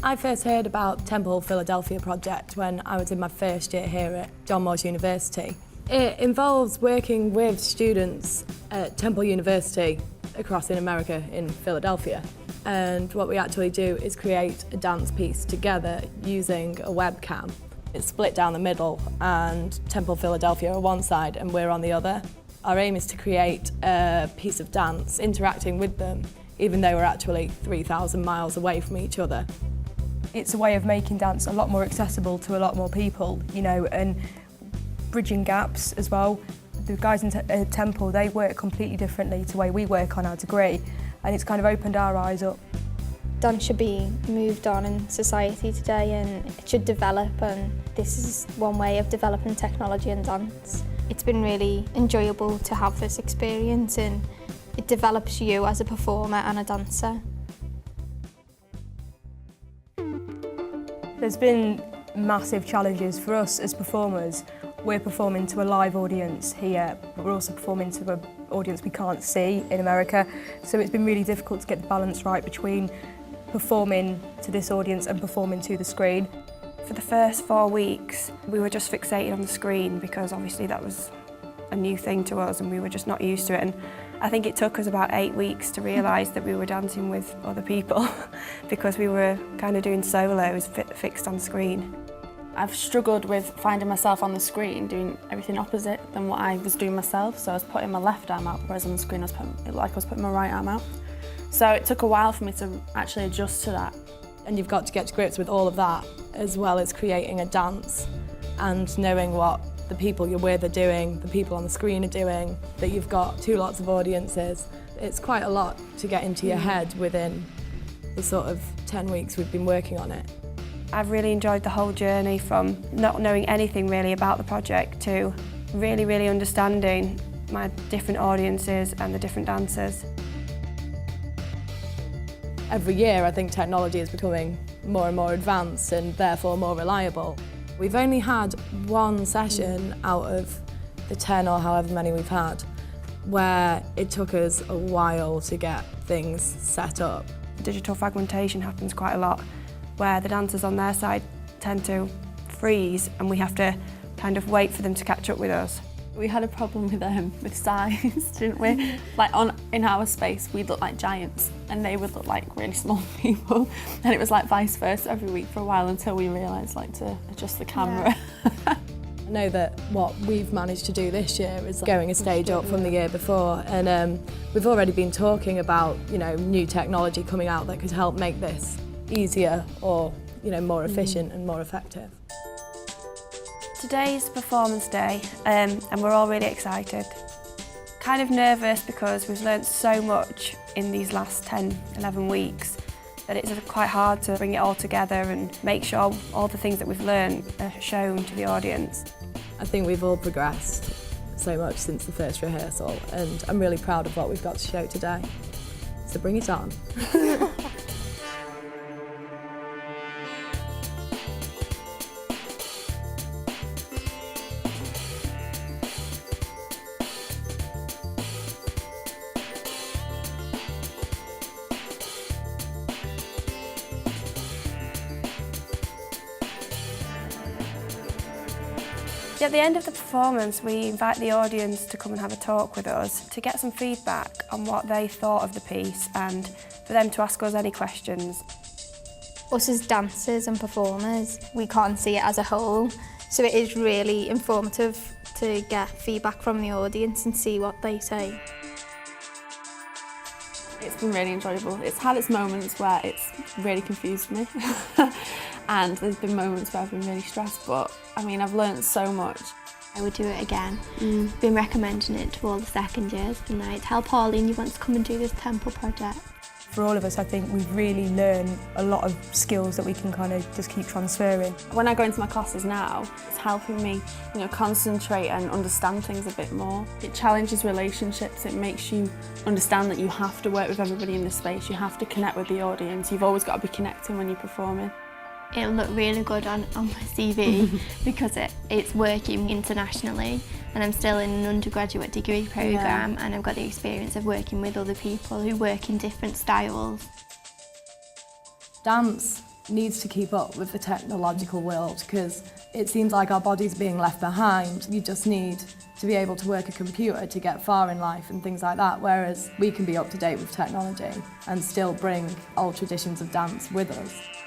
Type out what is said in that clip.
I first heard about Temple Philadelphia project when I was in my first year here at John Moores University. It involves working with students at Temple University across in America in Philadelphia. And what we actually do is create a dance piece together using a webcam. It's split down the middle and Temple Philadelphia are one side and we're on the other. Our aim is to create a piece of dance interacting with them, even though we're actually 3,000 miles away from each other. It's a way of making dance a lot more accessible to a lot more people, you know, and bridging gaps as well. The guys in Temple, they work completely differently to the way we work on our degree, and it's kind of opened our eyes up. Dance should be moved on in society today and it should develop, and this is one way of developing technology and dance. It's been really enjoyable to have this experience, and it develops you as a performer and a dancer. There's been massive challenges for us as performers. We're performing to a live audience here, but we're also performing to an audience we can't see in America. So it's been really difficult to get the balance right between performing to this audience and performing to the screen. For the first 4 weeks, we were just fixated on the screen because obviously that was a new thing to us and we were just not used to it. And I think it took us about 8 weeks to realise that we were dancing with other people because we were kind of doing solos fixed on screen. I've struggled with finding myself on the screen doing everything opposite than what I was doing myself. So I was putting my left arm out, whereas on the screen it looked like I was putting my right arm out. So it took a while for me to actually adjust to that. And you've got to get to grips with all of that, as well as creating a dance and knowing what the people you're with are doing, the people on the screen are doing, that you've got two lots of audiences. It's quite a lot to get into your head within the sort of 10 weeks we've been working on it. I've really enjoyed the whole journey from not knowing anything really about the project to really understanding my different audiences and the different dancers. Every year I think technology is becoming more and more advanced and therefore more reliable. We've only had one session out of the 10 or however many we've had where it took us a while to get things set up. Digital fragmentation happens quite a lot, where the dancers on their side tend to freeze and we have to kind of wait for them to catch up with us. We had a problem with size, didn't we? Like in our space, we'd look like giants and they would look like really small people. And it was like vice versa every week for a while until we realised like to adjust the camera. I know that what we've managed to do this year is going a stage up from the year before, and we've already been talking about, you know, new technology coming out that could help make this easier or, you know, more efficient and more effective. Today's performance day and we're all really excited. Kind of nervous because we've learnt so much in these last 10, 11 weeks that it's quite hard to bring it all together and make sure all the things that we've learnt are shown to the audience. I think we've all progressed so much since the first rehearsal, and I'm really proud of what we've got to show today. So bring it on. At the end of the performance, we invite the audience to come and have a talk with us to get some feedback on what they thought of the piece and for them to ask us any questions. Us as dancers and performers, we can't see it as a whole, so it is really informative to get feedback from the audience and see what they say. It's been really enjoyable. It's had its moments where it's really confused me and there's been moments where I've been really stressed, but I mean, I've learnt so much. I would do it again. Been recommending it to all the second years, and I tell Pauline you want to come and do this Temple project. For all of us, I think we've really learned a lot of skills that we can kind of just keep transferring. When I go into my classes now, it's helping me, you know, concentrate and understand things a bit more. It challenges relationships. It makes you understand that you have to work with everybody in the space. You have to connect with the audience. You've always got to be connecting when you're performing. It'll look really good on my CV because it's working internationally, and I'm still in an undergraduate degree programme, and I've got the experience of working with other people who work in different styles. Dance needs to keep up with the technological world because it seems like our bodies are being left behind. You just need to be able to work a computer to get far in life and things like that, whereas we can be up to date with technology and still bring old traditions of dance with us.